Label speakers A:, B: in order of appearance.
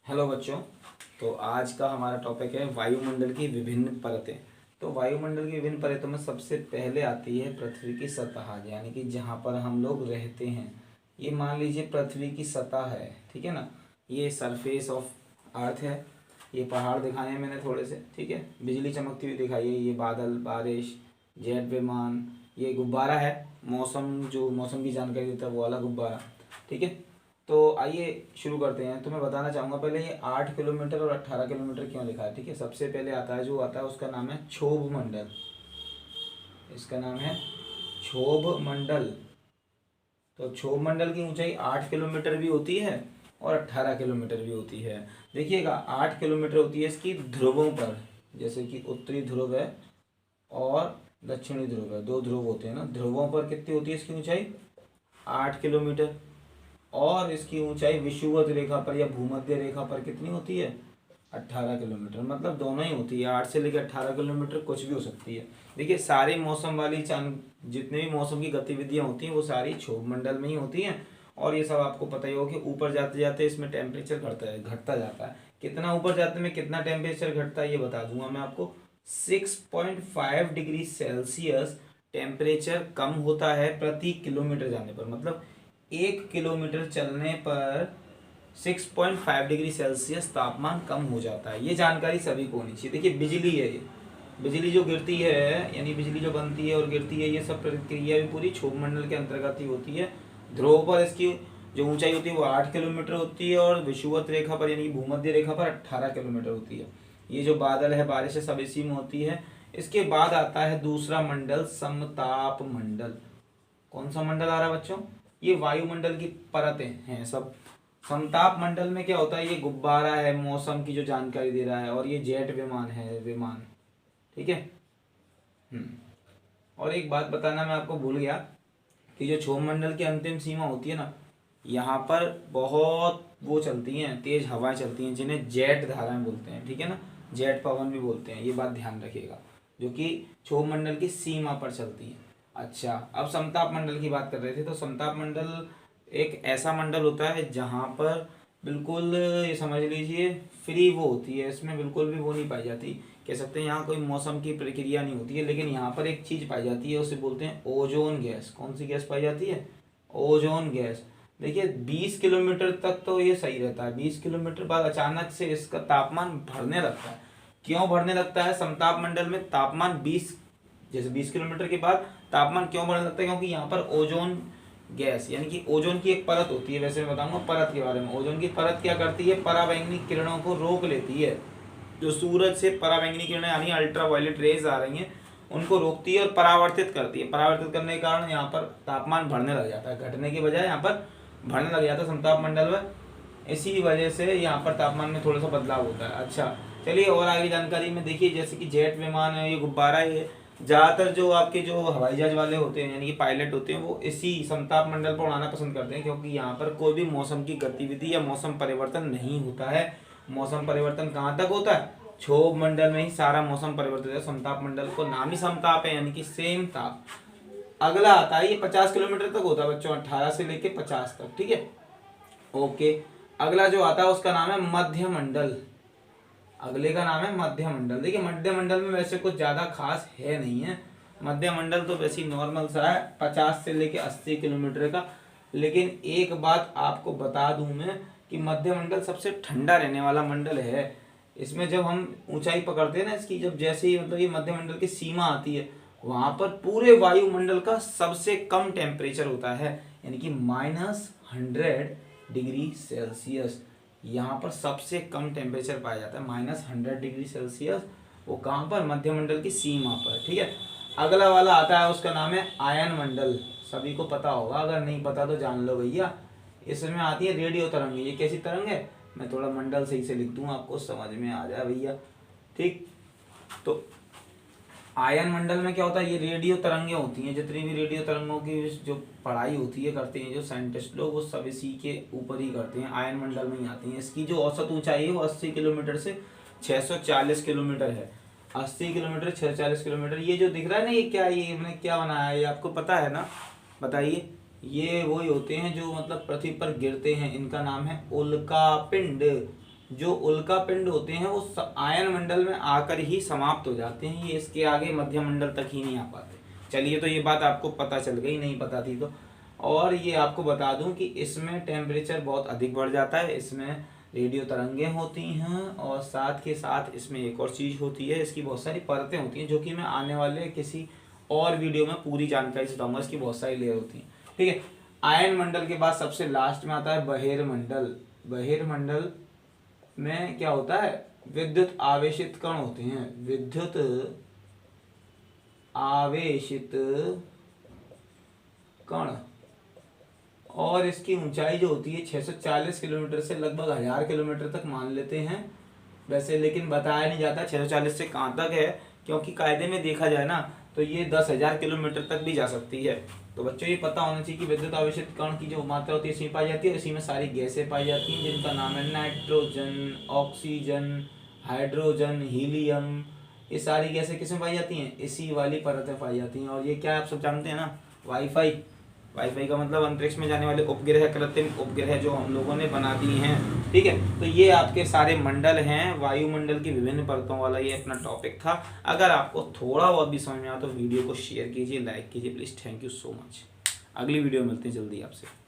A: Hello बच्चों। तो आज का हमारा टॉपिक है वायुमंडल की विभिन्न परतें। तो वायुमंडल की विभिन्न परतों में सबसे पहले आती है पृथ्वी की सतह, यानी कि जहाँ पर हम लोग रहते हैं। ये मान लीजिए पृथ्वी की सतह है, ठीक है ना। ये सरफेस ऑफ अर्थ है। ये पहाड़ दिखाए हैं मैंने थोड़े से, ठीक है। बिजली चमकती हुई दिखाई है, ये बादल, बारिश, जेट विमान, ये गुब्बारा है। मौसम, जो मौसम की जानकारी देता है वो वाला गुब्बारा, ठीक है। तो आइए शुरू करते हैं। तो मैं बताना चाहूँगा पहले ये 8 किलोमीटर और 18 किलोमीटर क्यों लिखा है, ठीक है। सबसे पहले आता है, जो आता है उसका नाम है क्षोभ मंडल। इसका नाम है क्षोभ मंडल। तो क्षोभ मंडल की ऊंचाई 8 किलोमीटर भी होती है और 18 किलोमीटर भी होती है। देखिएगा, 8 किलोमीटर होती है इसकी ध्रुवों पर, जैसे कि उत्तरी ध्रुव है और दक्षिणी ध्रुव है, दो ध्रुव होते हैं ना। ध्रुवों पर कितनी होती है इसकी ऊंचाई? 8 किलोमीटर। और इसकी ऊंचाई विषुवत रेखा पर या भूमध्य रेखा पर कितनी होती है? 18 किलोमीटर। मतलब दोनों ही होती है, 8 से लेकर 18 किलोमीटर, कुछ भी हो सकती है। देखिए, सारे मौसम वाली जितने भी मौसम की गतिविधियां होती हैं वो सारी क्षोभ मंडल में ही होती हैं। और ये सब आपको पता ही होगा कि ऊपर जाते जाते इसमें टेम्परेचर घटता जाता है। कितना ऊपर जाते में कितना टेम्परेचर घटता है ये बता दूंगा मैं आपको। 6.5 डिग्री सेल्सियस टेम्परेचर कम होता है प्रति किलोमीटर जाने पर। मतलब 1 किलोमीटर चलने पर 6.5 डिग्री सेल्सियस तापमान कम हो जाता है। ये जानकारी सभी को होनी चाहिए। देखिए, बिजली है, ये बिजली जो गिरती है, यानी बिजली जो बनती है और गिरती है, ये सब प्रक्रिया भी पूरी क्षोभ मंडल के अंतर्गत ही होती है। ध्रुव पर इसकी जो ऊंचाई होती है वो 8 किलोमीटर होती है और विषुवत रेखा पर यानी भूमध्य रेखा पर 18 किलोमीटर होती है। ये जो बादल है, बारिश है, सब इसी में होती है। इसके बाद आता है दूसरा मंडल, समताप मंडल। कौन सा मंडल आ रहा है बच्चों? ये वायुमंडल की परतें हैं सब। समताप मंडल में क्या होता है? ये गुब्बारा है, मौसम की जो जानकारी दे रहा है, और ये जेट विमान है, विमान, ठीक है। और एक बात बताना मैं आपको भूल गया कि जो क्षोभ मंडल की अंतिम सीमा होती है ना, यहाँ पर बहुत वो चलती हैं, तेज हवाएं चलती हैं, जिन्हें जेट धाराएं बोलते हैं, ठीक है ना। जेट पवन भी बोलते हैं, ये बात ध्यान रखिएगा, जो कि क्षोभ मंडल की सीमा पर चलती है। अच्छा, अब समताप मंडल की बात कर रहे थे। तो समताप मंडल एक ऐसा मंडल होता है जहाँ पर बिल्कुल, ये समझ लीजिए, फ्री वो होती है, इसमें बिल्कुल भी वो नहीं पाई जाती। कह सकते हैं यहाँ कोई मौसम की प्रक्रिया नहीं होती है। लेकिन यहाँ पर एक चीज़ पाई जाती है, उसे बोलते हैं ओजोन गैस। कौन सी गैस पाई जाती है? Ozone gas. देखिए, 20 किलोमीटर तक तो ये सही रहता है। 20 किलोमीटर बाद अचानक से इसका तापमान बढ़ने लगता है। क्यों बढ़ने लगता है? समताप मंडल में तापमान 20 किलोमीटर के बाद तापमान क्यों बढ़ने लगता है? क्योंकि यहाँ पर ओजोन गैस, यानी कि ओजोन की एक परत होती है। वैसे मैं बताऊंगा परत के बारे में। ओजोन की परत क्या करती है? पराबैंगनी किरणों को रोक लेती है। जो सूरज से पराबैंगनी किरणें यानी अल्ट्रावायलेट रेज आ रही हैं, उनको रोकती है और परावर्तित करती है। परावर्तित करने के कारण यहाँ पर तापमान बढ़ने लग जाता है, घटने के बजाय यहाँ पर बढ़ने लग जाता है समताप मंडल में। इसी वजह से यहाँ पर तापमान में थोड़ा सा बदलाव होता है। अच्छा, चलिए और आगे जानकारी में देखिए, जैसे कि जेट विमान है, ये गुब्बारा है, ज़्यादातर जो आपके जो हवाई जहाज वाले होते हैं यानी कि पायलट होते हैं, वो इसी समताप मंडल पर उड़ाना पसंद करते हैं, क्योंकि यहाँ पर कोई भी मौसम की गतिविधि या मौसम परिवर्तन नहीं होता है। मौसम परिवर्तन कहाँ तक होता है? क्षोभ मंडल में ही सारा मौसम परिवर्तित है। समताप मंडल को नाम ही समताप है, यानी कि सेम ताप। अगला आता है, ये 50 किलोमीटर तक होता है बच्चों, 18 से लेके 50 तक, ठीक है। ओके, अगला जो आता है उसका नाम है मध्य मंडल। अगले का नाम है मध्य मंडल। देखिए, मध्य मंडल में वैसे कुछ ज़्यादा खास है नहीं है। मध्य मंडल तो वैसे ही नॉर्मल सा है, 50 से लेके 80 किलोमीटर का। लेकिन एक बात आपको बता दूं मैं कि मध्य मंडल सबसे ठंडा रहने वाला मंडल है। इसमें जब हम ऊंचाई पकड़ते हैं ना इसकी, जब जैसे ही मतलब ये मध्य मंडल की सीमा आती है, वहाँ पर पूरे वायुमंडल का सबसे कम टेम्परेचर होता है, यानी कि -100 डिग्री सेल्सियस। यहाँ पर सबसे कम टेम्परेचर पाया जाता है, -100 डिग्री सेल्सियस। वो कहाँ पर? मध्य मंडल की सीमा पर, ठीक है। अगला वाला आता है, उसका नाम है आयन मंडल। सभी को पता होगा, अगर नहीं पता तो जान लो भैया। इसमें आती है रेडियो तरंग। ये कैसी तरंग है? मैं थोड़ा मंडल सही से लिख दूँ, आपको समझ में आ जाए भैया, ठीक। तो आयन मंडल में क्या होता है? ये रेडियो तरंगें होती हैं। जितनी भी रेडियो तरंगों की जो पढ़ाई होती है, करते हैं जो साइंटिस्ट लोग, वो सब इसी के ऊपर ही करते हैं, आयन मंडल में ही आती हैं। इसकी जो औसत ऊंचाई है वो 80 किलोमीटर से 640 किलोमीटर है। 80 किलोमीटर, 640 किलोमीटर। ये जो दिख रहा है ना, ये क्या, ये मैंने क्या बनाया है, ये आपको पता है ना? बताइए। ये वही होते हैं जो मतलब पृथ्वी पर गिरते हैं। इनका नाम है उल्का पिंड। जो उल्का पिंड होते हैं वो आयन मंडल में आकर ही समाप्त हो जाते हैं, ये इसके आगे मध्य मंडल तक ही नहीं आ पाते। चलिए, तो ये बात आपको पता चल गई, नहीं पता थी तो। और ये आपको बता दूं कि इसमें टेम्परेचर बहुत अधिक बढ़ जाता है, इसमें रेडियो तरंगें होती हैं, और साथ के साथ इसमें एक और चीज़ होती है, इसकी बहुत सारी परतें होती हैं, जो कि मैं आने वाले किसी और वीडियो में पूरी जानकारी से बताऊंगा। इसकी बहुत सारी लेयर होती हैं, ठीक है। आयन मंडल के बाद सबसे लास्ट में आता है बहिर्मंडल। बहिर्मंडल में क्या होता है, विद्युत आवेशित कण होते हैं, विद्युत आवेशित कण, और इसकी ऊंचाई जो होती है 640 किलोमीटर से लगभग 1000 किलोमीटर तक मान लेते हैं वैसे, लेकिन बताया नहीं जाता 640 से कहाँ तक है, क्योंकि कायदे में देखा जाए ना तो ये 10,000 किलोमीटर तक भी जा सकती है। तो बच्चों ये पता होना चाहिए कि विद्युत आवेशित कण की जो मात्रा होती है इसी में पाई जाती है, इसी में सारी गैसें पाई जाती हैं, जिनका नाम है नाइट्रोजन, ऑक्सीजन, हाइड्रोजन, हीलियम। ये सारी गैसें किसमें पाई जाती हैं, इसी वाली परत में पाई जाती हैं। और ये क्या आप सब जानते हैं ना, वाईफाई। वाईफाई का मतलब अंतरिक्ष में जाने वाले उपग्रह, कृत्रिम उपग्रह जो हम लोगों ने बना दिए हैं, ठीक है। तो ये आपके सारे मंडल हैं, वायुमंडल की विभिन्न परतों वाला ये अपना टॉपिक था। अगर आपको थोड़ा बहुत भी समझ में आया तो वीडियो को शेयर कीजिए, लाइक कीजिए please. Thank you so much. अगली वीडियो में मिलते हैं जल्दी आपसे।